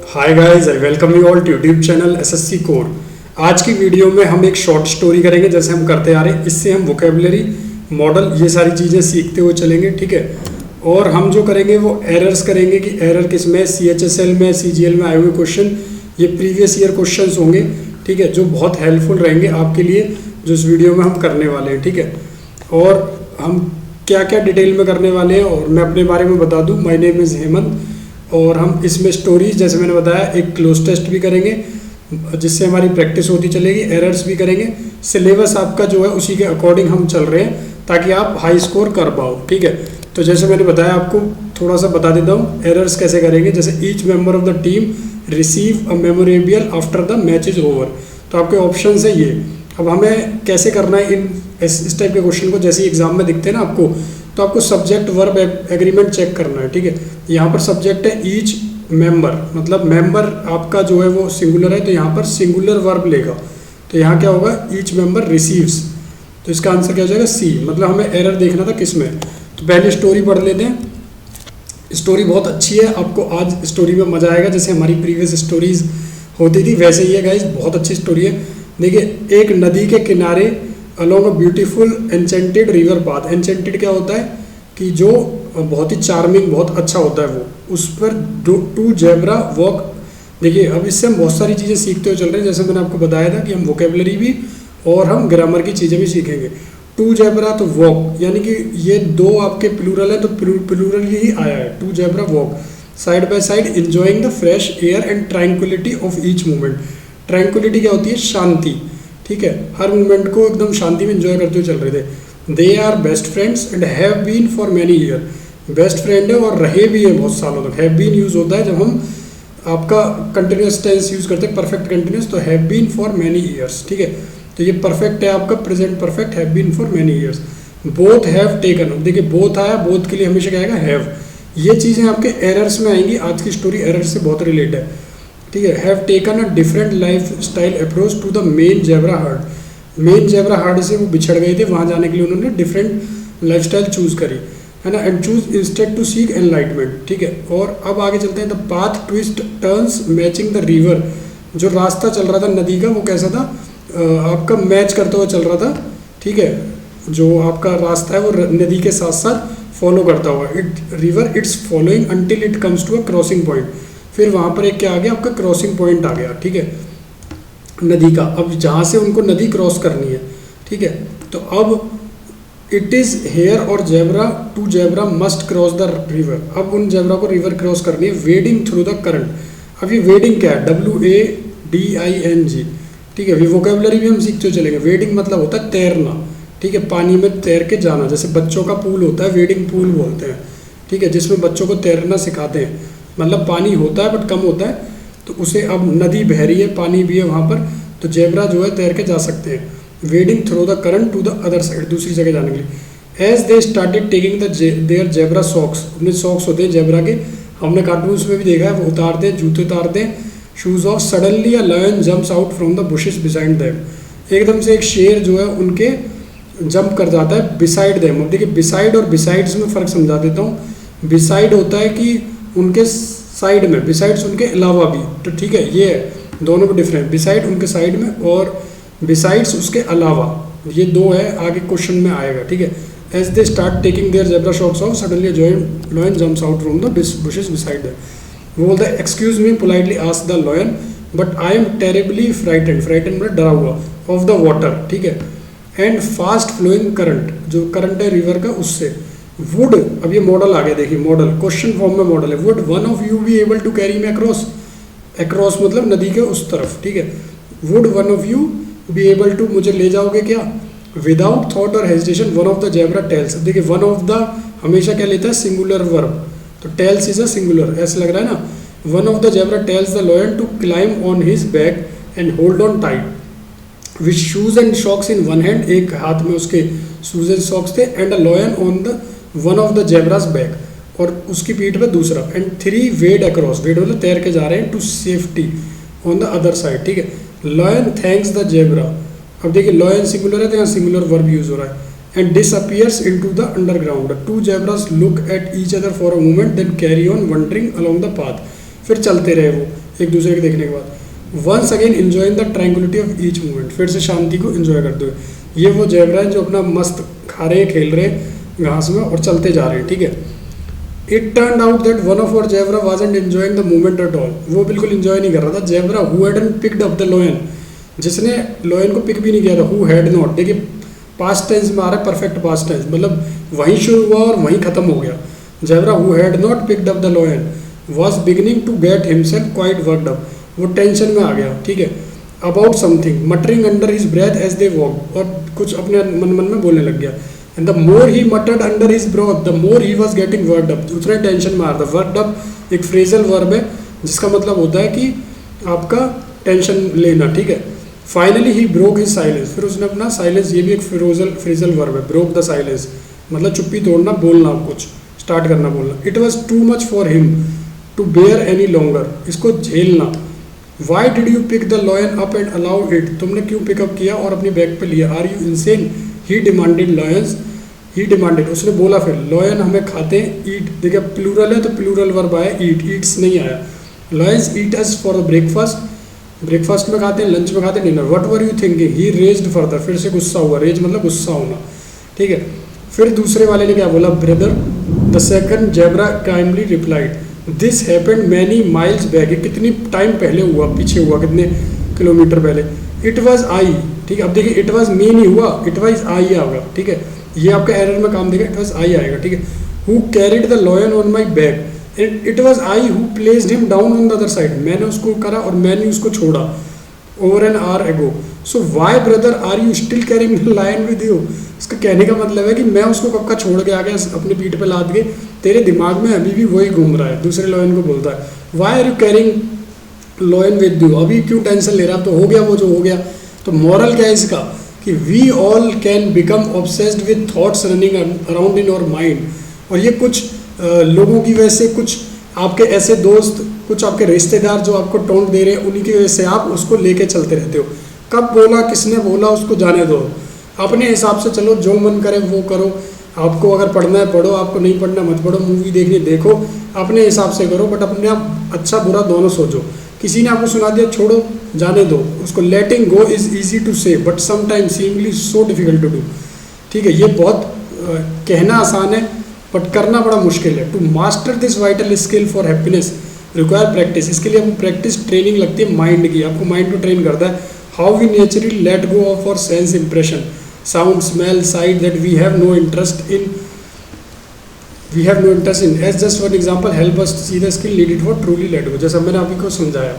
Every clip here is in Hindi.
Hi guys, I welcome you all to YouTube channel SSC core. आज की वीडियो में हम एक शॉर्ट स्टोरी करेंगे जैसे हम करते आ रहे हैं। इससे हम वोकेबलरी, मॉडल, ये सारी चीज़ें सीखते हुए चलेंगे, ठीक है। और हम जो करेंगे वो एरर्स करेंगे कि एरर किस में, CHSL में, CGL में आए हुए क्वेश्चन, ये प्रीवियस ईयर क्वेश्चंस होंगे, ठीक है, जो बहुत हेल्पफुल रहेंगे आपके लिए, जो इस वीडियो में हम करने वाले हैं, ठीक है। और हम क्या क्या डिटेल में करने वाले हैं और मैं अपने बारे में बता दूं। My name is Hemant. और हम इसमें स्टोरीज, जैसे मैंने बताया, एक क्लोज टेस्ट भी करेंगे जिससे हमारी प्रैक्टिस होती चलेगी, एरर्स भी करेंगे। सिलेबस आपका जो है उसी के अकॉर्डिंग हम चल रहे हैं ताकि आप हाई स्कोर कर पाओ, ठीक है। तो जैसे मैंने बताया, आपको थोड़ा सा बता देता हूँ एरर्स कैसे करेंगे। जैसे each member of the team receive a memorable after the match is over, तो आपके ऑप्शन है ये। अब हमें कैसे करना है इस टाइप के क्वेश्चन को, जैसे एग्जाम में दिखते हैं ना आपको, तो आपको सब्जेक्ट वर्ब एग्रीमेंट चेक करना है, ठीक है। यहाँ पर सब्जेक्ट है ईच मेंबर, मतलब मेंबर आपका जो है वो सिंगुलर है, तो यहाँ पर सिंगुलर वर्ब लेगा। तो यहाँ क्या होगा, ईच मेंबर रिसीव्स, तो इसका आंसर क्या हो जाएगा, सी। मतलब हमें एरर देखना था किस में। तो पहले स्टोरी पढ़ लेते हैं। स्टोरी बहुत अच्छी है, आपको आज स्टोरी में मजा आएगा। जैसे हमारी प्रीवियस स्टोरीज होती थी वैसे ही है गाइस, बहुत अच्छी स्टोरी है। देखिए, एक नदी के किनारे along a beautiful enchanted river path. Enchanted क्या होता है कि जो बहुत ही चार्मिंग, बहुत अच्छा होता है वो, उस पर टू जेब्रा वॉक। देखिए, अब इससे हम बहुत सारी चीज़ें सीखते हुए चल रहे हैं। जैसे मैंने आपको बताया था कि हम वोकेबलरी भी और हम ग्रामर की चीज़ें भी सीखेंगे। टू जेब्रा तो वॉक, यानी कि ये दो आपके प्लूरल है, तो प्लूरल ही आया है, two zebra walk side by side enjoying the fresh air and tranquillity of each movement. Tranquillity क्या होती है, शांति, ठीक है। हर मूवमेंट को एकदम शांति में एंजॉय करते हुए चल रहे थे। They are best friends and have been for many year. Best friend है और रहे भी हैं बहुत सालों तक। हैव बीन यूज़ होता है जब हम आपका कंटिन्यूस टेंस यूज़ करते हैं, परफेक्ट कंटिन्यूस, तो have been for many years, ठीक है। तो ये परफेक्ट है आपका, present perfect, have been for many years. Both have taken, देखिए बोथ आया, बोथ के लिए हमेशा क्या आएगा, हैव। ये चीज़ें आपके एरर्स में आएंगी। आज की स्टोरी एरर से बहुत रिलेटेड है, ठीक है। Have taken a different life style approach to the main zebra herd. Main zebra herd से वो बिछड़ गए थे, वहाँ जाने के लिए उन्होंने डिफरेंट लाइफ स्टाइल चूज़ करी, है ना। And choose instead to seek enlightenment, ठीक है। और अब आगे चलते हैं। The path twist turns matching the river. जो रास्ता चल रहा था नदी का वो कैसा था, आपका मैच करते हुए चल रहा था, ठीक है। जो आपका रास्ता है वो नदी के साथ साथ फॉलो करता हुआ, river its following until it comes to a crossing point. फिर वहाँ पर एक क्या आ गया, आपका क्रॉसिंग पॉइंट आ गया, ठीक है, नदी का। अब जहाँ से उनको नदी क्रॉस करनी है, ठीक है। तो अब इट इज़ हेयर और zebra, two zebra must cross the river. अब उन जेब्रा को रिवर क्रॉस करनी है, वेडिंग थ्रू द करंट। अब ये वेडिंग क्या है, WADING, ठीक है। अभी वोकेबलरी भी हम सीखते चलेंगे। वेडिंग मतलब होता है तैरना, ठीक है, पानी में तैर के जाना। जैसे बच्चों का पूल होता है, वेडिंग पूल बोलते हैं, ठीक है, जिसमें बच्चों को तैरना सिखाते हैं। मतलब पानी होता है बट कम होता है, तो उसे, अब नदी बह रही है, पानी भी है वहाँ पर, तो जेब्रा जो है तैर के जा सकते हैं। Wading through the current to the other side, दूसरी जगह जाने के लिए। As they started taking their zebra socks. उन्हें सॉक्स होते हैं जेब्रा के, हमने कार्टून्स में भी देखा है, वो उतारते हैं, जूते उतारते हैं, shoes off. Suddenly a lion jumps out from the bushes beside them. एकदम से एक शेर जो है उनके जंप कर जाता है बिसाइड देम। अब देखिए, बिसाइड और बिसाइड्स में फ़र्क समझा देता हूँ। बिसाइड होता है कि उनके साइड में, बिसाइड्स उनके अलावा भी, तो ठीक है, ये दोनों को डिफरेंट। बिसाइड उनके साइड में और बिसाइड्स उसके अलावा, ये दो है, आगे क्वेश्चन में आएगा, ठीक है। As they start taking their zebra socks off, suddenly lion jumps out from the bushes beside them. वो बोलता है, excuse me, politely ask the lion, but I am terribly frightened. Frightened मतलब डरा हुआ, ऑफ द वाटर, ठीक है, एंड फास्ट फ्लोइंग करंट, जो करंट है रिवर का, उससे। वुड, अब ये मॉडल आ गया, देखिए मॉडल, क्वेश्चन फॉर्म में मॉडल है। Would one of you be able to carry me across. Across मतलब नदी के उस तरफ, ठीक है। Would one of you be able to, मुझे ले जाओगे क्या। विदाउट थॉट और hesitation one of the zebra tells. देखिए, वन ऑफ द हमेशा क्या लेता है, सिंगुलर वर्ब, तो टेल्स इज अ सिंगुलर, ऐसा लग रहा है ना। One of the zebra tells the lion to climb on his back and hold on tight with shoes and socks in one hand. एक हाथ में उसके शूज एंड सॉक्स थे, and a lion on the one of the zebras back, और उसकी पीठ पे दूसरा। And three wade across, wade मतलब तैर के जा रहे हैं, to safety on the other side, ठीक है। Lion thanks the zebra. अब देखिए, लॉयन सिंगुलर है तो यहाँ सिंगुलर वर्ब यूज हो रहा है। And disappears into the underground. Two zebras look at each other for a moment, then carry on wandering along the path. फिर चलते रहे वो एक दूसरे के देखने के बाद। Once again enjoying the tranquillity of each movement, फिर से शांति को एंजॉय करते हुए। ये वो ज़ेब्रा है जो अपना मस्त खा रहे हैं, खेल रहे हैं घास में और चलते जा रहे हैं, ठीक है। It turn out that one of our zebra wasn't enjoying the movement at all, वो बिल्कुल एंजॉय नहीं कर रहा था। Zebra who hadn't picked up the lion, जिसने लायन को पिक भी नहीं किया था, हु हैड नॉट, देखिए पास्ट टेंस में आ रहा है, परफेक्ट पास्ट टेंस, मतलब वहीं शुरू हुआ और वहीं खत्म हो गया। Zebra who had not picked up the lion was beginning to get himself quite worked up, वो टेंशन में आ गया, ठीक है, about something, muttering under his breath as they walk, और कुछ अपने मन मन में बोलने लग गया। And the more he muttered under his breath the more he was getting worked up, उतना टेंशन में आ रहा था। वर्कड अप एक फ्रेजल वर्ब है जिसका मतलब होता है कि आपका टेंशन लेना, ठीक है। Finally he broke his silence, फिर उसने अपना साइलेंस, ये भी एक फ्रेजल वर्ब है, ब्रोक द साइलेंस मतलब चुप्पी तोड़ना, बोलना, कुछ स्टार्ट करना, बोलना। It was too much for him to bear any longer, इसको झेलना। Why did you pick the lion up and allow it, तुमने क्यों पिकअप किया और अपनी बैग पे लिया। Are you insane, he demanded lions, he demanded, उसने बोला फिर लॉयन हमें खाते हैं, ईट, देखिए प्लूरल है तो प्लूरल वर्ब आया, ईट, ईट्स नहीं आया। Lions eat us for breakfast, breakfast में खाते हैं, लंच में खाते हैं, dinner. What were you thinking, he raised further, फिर से गुस्सा हुआ, रेज मतलब गुस्सा होना, ठीक है। फिर दूसरे वाले ने क्या बोला, brother. The second zebra kindly replied, this happened many miles back, ये कितनी टाइम पहले हुआ, पीछे हुआ, कितने किलोमीटर पहले। इट वॉज आई, ठीक है, अब देखिए इट वॉज मी नहीं हुआ, इट वॉज आई आएगा, ठीक है, ये आपका एरर में काम देगा, इट वॉज आई आएगा, ठीक है। Who carried the lion on my back, it was I who placed him down on the other side, मैंने उसको करा और मैंने उसको छोड़ा over an hour ago. So why brother are you still carrying the lion with you, इसका कहने का मतलब है कि मैं उसको कब का छोड़ के आ गया अपने पीठ पे लाद के, तेरे दिमाग में अभी भी वही घूम रहा है। दूसरे लॉयन को बोलता है, why are you carrying lion with you, अभी क्यों टेंशन ले रहा, तो हो गया वो जो हो गया। तो मॉरल क्या है इसका कि we all can become obsessed with thoughts running around in our mind, और ये कुछ लोगों की वजह से, कुछ आपके ऐसे दोस्त, कुछ आपके रिश्तेदार जो आपको टोंट दे रहे हैं, उन्हीं की वजह से आप उसको लेके चलते रहते हो। कब बोला, किसने बोला, उसको जाने दो, अपने हिसाब से चलो, जो मन करे वो करो। आपको अगर पढ़ना है पढ़ो, आपको नहीं पढ़ना मत पढ़ो, मूवी देखनी देखो, अपने हिसाब से करो, बट अपने आप अच्छा बुरा दोनों सोचो। किसी ने आपको सुना दिया, छोड़ो, जाने दो उसको। Letting go is easy to say but sometimes seemingly so difficult to do, ठीक है। ये बहुत कहना आसान है बट करना बड़ा मुश्किल है। To master this vital skill for happiness require practice, इसके लिए आपको प्रैक्टिस, ट्रेनिंग लगती है माइंड की, आपको माइंड को ट्रेन करता है। How we naturally let go of our sense impression, sound, smell, sight that we have no interest in, as just for example help us see the skill needed for truly let go, जैसा मैंने अभी को समझाया।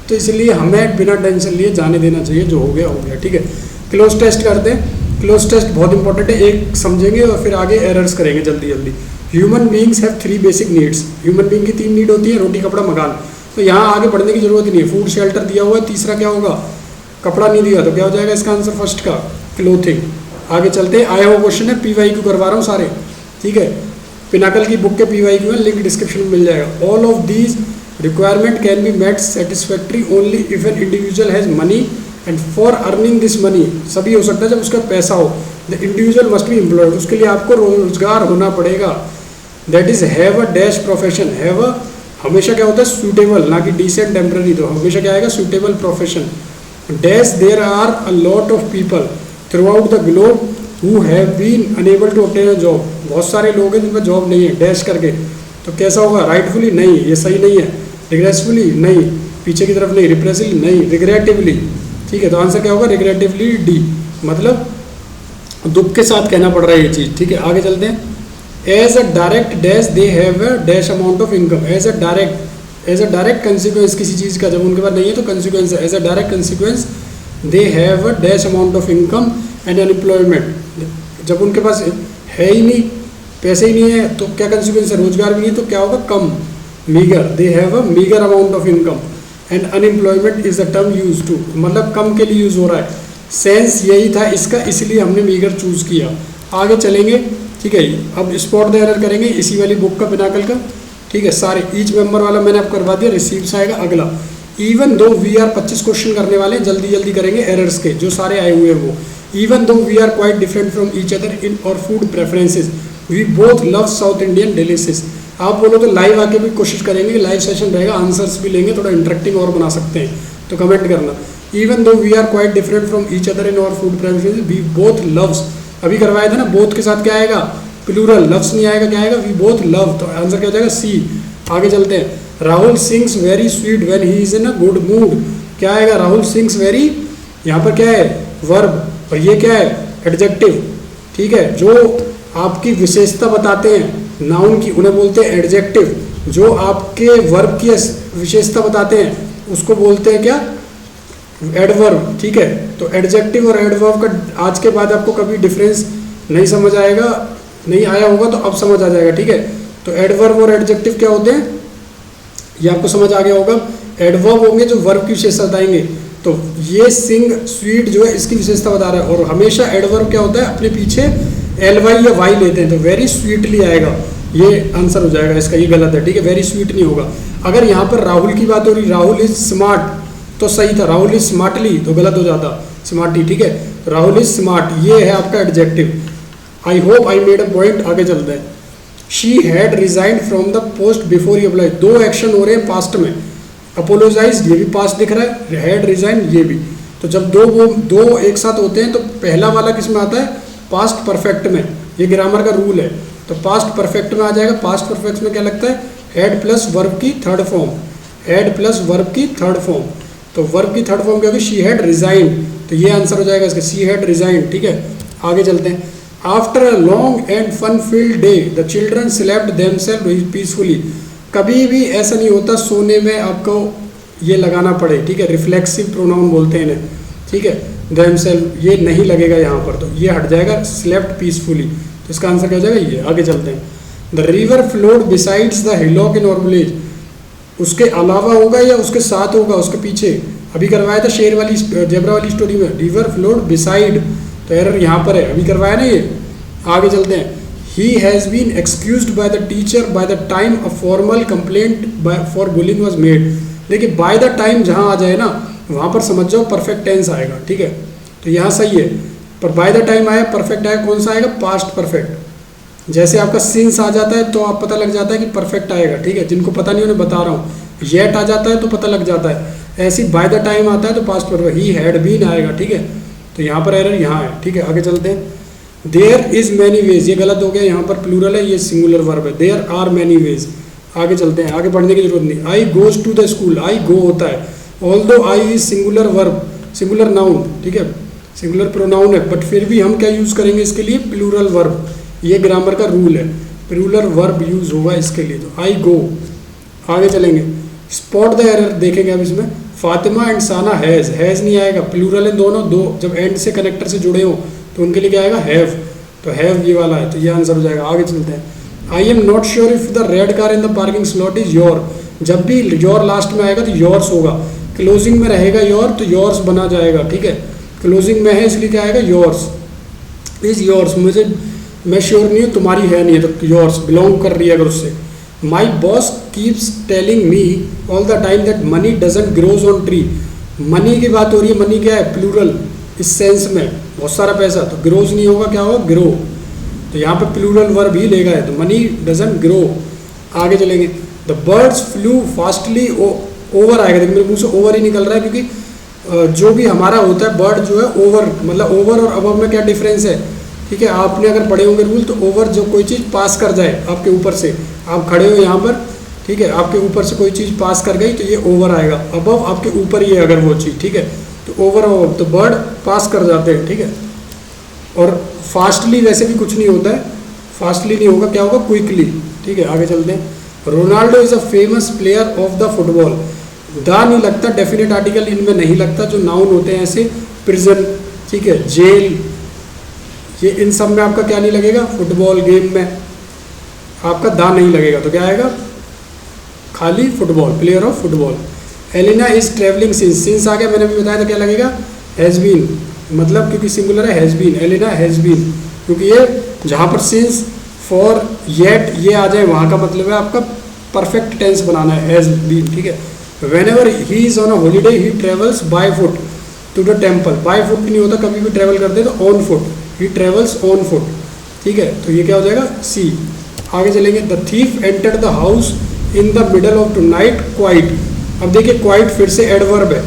तो इसलिए हमें बिना टेंशन लिए जाने देना चाहिए, जो हो गया, ठीक है। क्लोज टेस्ट करते हैं। क्लोज टेस्ट बहुत इंपॉर्टेंट है, एक समझेंगे और फिर आगे एरर्स करेंगे जल्दी जल्दी। Human beings have 3 basic needs, human being की 3 नीड होती है, रोटी, कपड़ा, मकान। तो यहाँ आगे बढ़ने की जरूरत नहीं है, फूड शेल्टर दिया हुआ है, तीसरा क्या होगा, कपड़ा नहीं दिया, तो क्या हो जाएगा इसका आंसर फर्स्ट का, क्लोथिंग। आगे चलते हैं, आया हुआ क्वेश्चन है, PYQ करवा रहा हूँ सारे, ठीक है। पिनाकल की बुक के PYQ है, लिंक डिस्क्रिप्शन में मिल जाएगा। All of these requirement can be met satisfactory only if an individual has money and for earning this money, सभी हो सकता है जब उसका पैसा हो। The individual must be employed, उसके लिए आपको रोजगार होना पड़ेगा। That is have a dash profession, have a हमेशा क्या होता है सूटेबल, ना कि डिसेंट, टेम्पररी, तो हमेशा क्या आएगा suitable profession. Dash there are a lot of people throughout the globe who have been enable to obtain a job, बहुत सारे लोग हैं जिनका जॉब नहीं है, डैश करके, तो कैसा होगा, राइटफुली नहीं, ये सही नहीं है, रिग्रेसफुली नहीं, पीछे की तरफ नहीं, रिप्रेसिवली नहीं, रिग्रेटिवली, ठीक है। तो आंसर क्या होगा, रिग्रेटिवली डी, मतलब दुख के साथ कहना पड़ रहा है ये चीज़, ठीक है। आगे चलते हैं। As a direct dash they have a dash amount of income, as a direct consequence किसी चीज़ का, जब उनके पास नहीं है तो कंसिक्वेंस है, as a direct consequence they have a dash amount of income and unemployment, जब उनके पास है ही नहीं, पैसे ही नहीं है, तो क्या कंसिक्वेंस है, रोजगार भी नहीं, तो क्या होगा, कम, meagre, they have a meagre amount of income and unemployment is the term use to, मतलब कम के लिए यूज हो रहा है। सेंस यही था इसका, इसलिए हमने मीगर चूज किया। आगे चलेंगे, ठीक है। अब स्पॉट द एरर करेंगे इसी वाली बुक का, पिनाकल का, ठीक है। सारे ईच मेंबर वाला मैंने आपको करवा दिया, रिसीव्स आएगा अगला। Even though we are 25 question करने वाले हैं, जल्दी जल्दी करेंगे एरर्स के जो सारे आए हुए हैं वो। Even though we are quite different from each other in our food preferences, we both love South Indian delicious. आप बोलो तो लाइव आके भी कोशिश करेंगे, लाइव सेशन रहेगा, आंसर्स भी लेंगे, थोड़ा इंटरेक्टिंग और बना सकते हैं, तो कमेंट करना। Even though we are quite different from each other in our food preferences we both loves, अभी करवाया था ना, बोथ के साथ क्या आएगा, प्लूरल, लव्स नहीं आएगा, क्या आएगा, वी बोथ लव, तो आंसर क्या हो जाएगा, सी। आगे चलते हैं, Rahul sings very sweet when he is in a good mood, क्या आएगा, राहुल सिंग्स वेरी, यहाँ पर क्या है, वर्ब, और ये क्या है, एडजेक्टिव, ठीक है। जो आपकी विशेषता बताते हैं नाउन की, उन्हें बोलते हैं एडजेक्टिव। जो आपके वर्ब की विशेषता बताते हैं उसको बोलते हैं क्या, एडवर्ब, ठीक है। तो एडजेक्टिव और एडवर्ब का आज के बाद आपको कभी डिफरेंस नहीं समझ आएगा, नहीं आया होगा तो अब समझ आ जाएगा, ठीक है। तो एडवर्ब और एडजेक्टिव क्या होते हैं, ये आपको समझ आ गया होगा। एडवर्ब होंगे जो वर्ब की विशेषता बताएंगे, तो ये सिंग स्वीट जो है इसकी विशेषता बता रहा है, और हमेशा एडवर्ब क्या होता है, अपने पीछे LY या Y लेते हैं, तो वेरी स्वीटली आएगा, ये आंसर हो जाएगा इसका, ये गलत है, ठीक है, वेरी स्वीट नहीं होगा। अगर यहाँ पर राहुल की बात हो रही, राहुल इज स्मार्ट, तो सही था, राहुल इज स्मार्टली तो गलत हो जाता, स्मार्टली, ठीक है। राहुल इज स्मार्ट, ये है आपका adjective. I hope I made a point, आगे चलते हैं। She had resigned from the post before he apply, दो एक्शन हो रहे हैं पास्ट में, अपोलोजाइज ये भी पास्ट दिख रहा है, हैड रिजाइन ये भी, तो जब दो एक साथ होते हैं तो पहला वाला किस में आता है, पास्ट परफेक्ट में, ये ग्रामर का रूल है, तो पास्ट परफेक्ट में आ जाएगा। पास्ट परफेक्ट में क्या लगता है, हैड प्लस वर्ब की third form, had plus verb की थर्ड फॉर्म, तो वर्ब की थर्ड फॉर्म क्या होगी, शी हैड रिजाइंड, तो ये आंसर हो जाएगा इसका, सी हैड रिजाइंड, ठीक है। आगे चलते हैं, after a long and fun field day the children slept themselves peacefully, कभी भी ऐसा नहीं होता सोने में आपको ये लगाना पड़े, ठीक है, रिफ्लेक्सिव प्रोनाउन बोलते हैं इन्हें, ठीक है, देमसेल्फ ये नहीं लगेगा यहाँ पर, तो ये हट जाएगा, स्लेप्ट पीसफुली, तो इसका आंसर क्या हो जाएगा ये। आगे चलते हैं, the river flowed besides the hillock in our village, उसके अलावा होगा या उसके साथ होगा, उसके पीछे, अभी करवाया था शेर वाली जेब्रा वाली स्टोरी में, रिवर फ्लोड बिसाइड, तो एरर यहाँ पर है, अभी करवाया ना ये। आगे चलते हैं, he has been excused by the teacher by the time a formal complaint for bullying was made, देखिए बाय द टाइम जहाँ आ जाए ना वहाँ पर समझ जाओ परफेक्ट टेंस आएगा, ठीक है, तो यहाँ सही है, पर बाय द टाइम आया, परफेक्ट आया, कौन सा आएगा, पास्ट परफेक्ट। जैसे आपका सिंस आ जाता है तो आप पता लग जाता है कि परफेक्ट आएगा, ठीक है, जिनको पता नहीं उन्हें बता रहा हूँ, येट आ जाता है तो पता लग जाता है, ऐसी बाय द टाइम आता है तो past perfect, he had been आएगा, ठीक है, तो यहाँ पर एरर यहाँ है, ठीक है। आगे चलते हैं, देयर इज मैनी वेज, ये गलत हो गया, यहाँ पर प्लूरल है, ये सिंगुलर वर्ब है, देयर आर मैनी वेज। आगे चलते हैं, आगे बढ़ने की जरूरत नहीं, आई गोज टू द स्कूल, आई गो होता है, although I is singular verb, singular noun, ठीक है, सिंगुलर प्रोनाउन है, बट फिर भी हम क्या यूज़ करेंगे इसके लिए, प्लूरल वर्ब, ये ग्रामर का रूल है, प्लूरल वर्ब यूज होगा इसके लिए, तो आई गो। आगे चलेंगे, स्पॉट द एरर देखेंगे अब इसमें, फातिमा एंड साना हैज़ नहीं आएगा, प्लूरल है दोनों, दो जब एंड से कनेक्टर से जुड़े हो तो उनके लिए क्या आएगा, हैव, तो हैव ये वाला है, तो ये आंसर हो जाएगा। आगे चलते हैं, I am not sure if the red car in the parking slot is your, जब भी योर लास्ट में आएगा तो योर्स होगा, क्लोजिंग में रहेगा योर तो योर्स बना जाएगा, ठीक है, क्लोजिंग में है इसलिए क्या आएगा, योर्स, इज योर्स, मुझे मैं श्योर नहीं हूँ, तुम्हारी है नहीं है, तो योर्स बिलोंग कर रही है अगर उससे। My boss keeps telling me all the time that money doesn't grows on tree, money की बात हो रही है, मनी क्या है, प्लूरल, इस सेंस में बहुत सारा पैसा, तो ग्रोज नहीं होगा, क्या होगा, ग्रो, तो यहाँ पे प्लूरल वर्ब ही लेगा है, तो मनी डजंट ग्रो। आगे चलेंगे, the birds flu fastly over आएगा, देखिए मेरे मुंह से ओवर ही निकल रहा है, क्योंकि जो भी हमारा होता है बर्ड जो है ओवर, मतलब ओवर और अबव में क्या डिफरेंस है, ठीक है, आपने अगर पढ़े होंगे रूल, तो ओवर जो कोई चीज़ पास कर जाए आपके ऊपर से, आप खड़े हो यहाँ पर, ठीक है, आपके ऊपर से कोई चीज़ पास कर गई तो ये ओवर आएगा, अबव आपके ऊपर ही है अगर वो चीज़, ठीक है, तो ओवर अबव, तो बर्ड पास कर जाते हैं, ठीक है। और फास्टली वैसे भी कुछ नहीं होता है, फास्टली नहीं होगा, क्या होगा, क्विकली, ठीक है। आगे चलते हैं, Ronaldo is a famous player of the football, the नहीं लगता, डेफिनेट आर्टिकल इनमें नहीं लगता, जो नाउन होते हैं ऐसे, प्रिजन, ठीक है, जेल, ये इन सब में आपका क्या नहीं लगेगा, फुटबॉल गेम में आपका दा नहीं लगेगा, तो क्या आएगा, खाली football, player of football. Elina is travelling since आ गया, मैंने भी बताया था क्या लगेगा, हैज़ बीन, मतलब क्योंकि सिंगुलर है, has been, Elina has been, क्योंकि ये जहाँ पर सिंस फॉर येट ये आ जाए वहाँ का मतलब है आपका परफेक्ट टेंस बनाना है, हैज़ बीन, ठीक है। Whenever he is on a holiday he travels by foot to the temple, by foot नहीं होता, कभी भी ट्रेवल करते तो on foot, he travels on foot, ठीक है, तो ये क्या हो जाएगा, सी। आगे चलेंगे, the thief enter the house in the middle of the night quite. अब देखिए क्वाइट फिर से एडवर्ब है,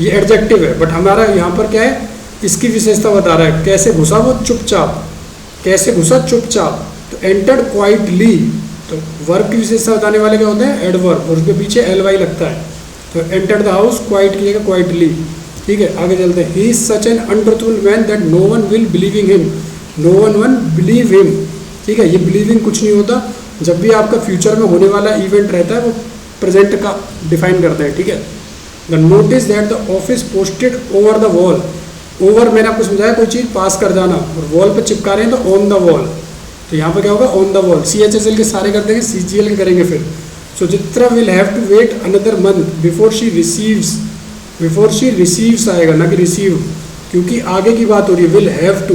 ये एडजेक्टिव है, बट हमारा यहाँ पर क्या है, इसकी विशेषता बता रहा है, कैसे घुसा वो चुपचाप, कैसे घुसा चुपचाप। तो एंटर्ड क्वाइटली, तो वर्ब की विशेषता बताने वाले क्या होते हैं, एडवर्ब, और उसके पीछे एल लगता है। तो एंटर द हाउस क्वाइट की जगह क्वाइटली, ठीक है। आगे चलते हैं, he is such an untruthful man that no one will believing him, no one believe him, ठीक है। ये बिलीविंग कुछ नहीं होता, जब भी आपका फ्यूचर में होने वाला इवेंट रहता है वो प्रेजेंट का डिफाइन करता है, ठीक है। The notice that the office posted over the wall, over मैंने आपको समझाया कोई चीज़ पास कर जाना, और वॉल पे चिपका रहे हैं तो ऑन द वॉल, तो यहाँ पे क्या होगा, ऑन द वॉल। CHSL के सारे कर देंगे, CGL के करेंगे फिर। Suchitra will have to wait another month before she receives आएगा, ना कि रिसीव, क्योंकि आगे की बात हो रही है, विल हैव टू,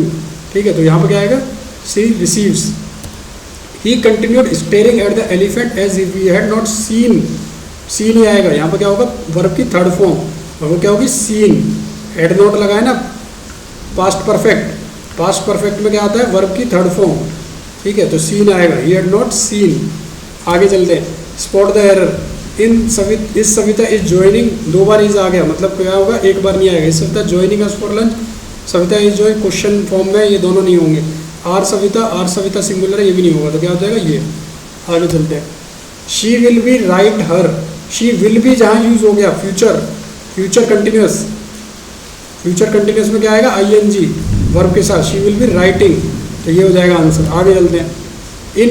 ठीक है। तो यहाँ पे क्या आएगा, she receives. He continued staring at the elephant as if he had not seen, seen ही आएगा, यहाँ पे क्या होगा, वर्ब की थर्ड फॉर्म, और वो क्या होगी, सीन। हेड नॉट लगाए ना, पास्ट परफेक्ट, पास्ट परफेक्ट में क्या आता है, वर्ब की थर्ड फॉर्म, ठीक है। तो सीन आएगा, ही हैड नॉट सीन। आगे चलते हैं, spot the error in is Savita is joining, 2 बार इज आ गया, मतलब क्या होगा, 1 बार नहीं आएगा। Is Savita joining us for lunch, Savita is join question form में, ये दोनों नहीं होंगे। आर सविता सिंगुलर है, ये भी नहीं होगा, तो क्या हो जाएगा ये। आगे चलते हैं, she will be right her, she will be जहाँ यूज हो गया फ्यूचर कंटिन्यूस, फ्यूचर कंटिन्यूस में क्या आएगा, ING वर्ब के साथ, शी विल बी राइटिंग, तो ये हो जाएगा आंसर। आगे चलते हैं, in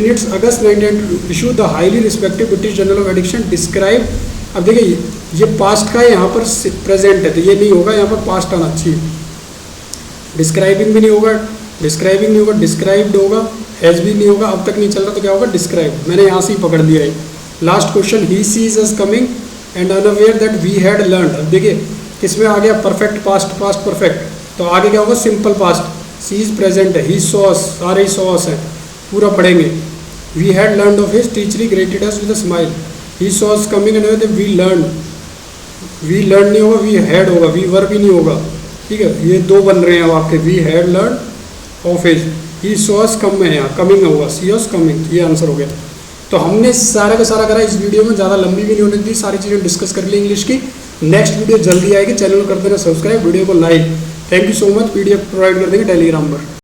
its August 1992 issue the highly respected British journal of addiction describe. अब देखिए ये पास्ट का है, यहाँ पर प्रेजेंट है, तो ये नहीं होगा, यहाँ पर पास्ट आना चाहिए। डिस्क्राइबिंग भी नहीं होगा, डिस्क्राइब्ड होगा, हैज भी नहीं होगा, अब तक नहीं चल रहा, तो क्या होगा, डिस्क्राइब। मैंने यहाँ से ही पकड़ लिया है। Last question, he sees us coming and unaware that we had learned. अब देखिए किसमें आ गया, परफेक्ट पास्ट, पास्ट परफेक्ट, तो आगे क्या होगा, सिंपल पास्ट, सीज प्रेजेंट है, ही सॉ अस, सारे सॉ अस है, पूरा पढ़ेंगे। We had learned of his teacher he greeted us with a smile, he saw us coming and unaware we learn, we learn नहीं होगा, वी हैड होगा, वी वर भी नहीं होगा, ठीक है। ये 2 बन रहे हैं अब आपके, we had learn of his, he saw us come है, यहाँ कमिंग होगा, सी अस कमिंग, ये आंसर हो गया। तो हमने सारा का सारा करा इस वीडियो में, ज़्यादा लंबी भी नहीं होने दी, सारी चीज़ें डिस्कस कर ली इंग्लिश की। नेक्स्ट वीडियो जल्दी आएगी, चैनल को कर देना सब्सक्राइब, वीडियो को like. Thank you so much. PDF provide कर देंगे टेलीग्राम पर।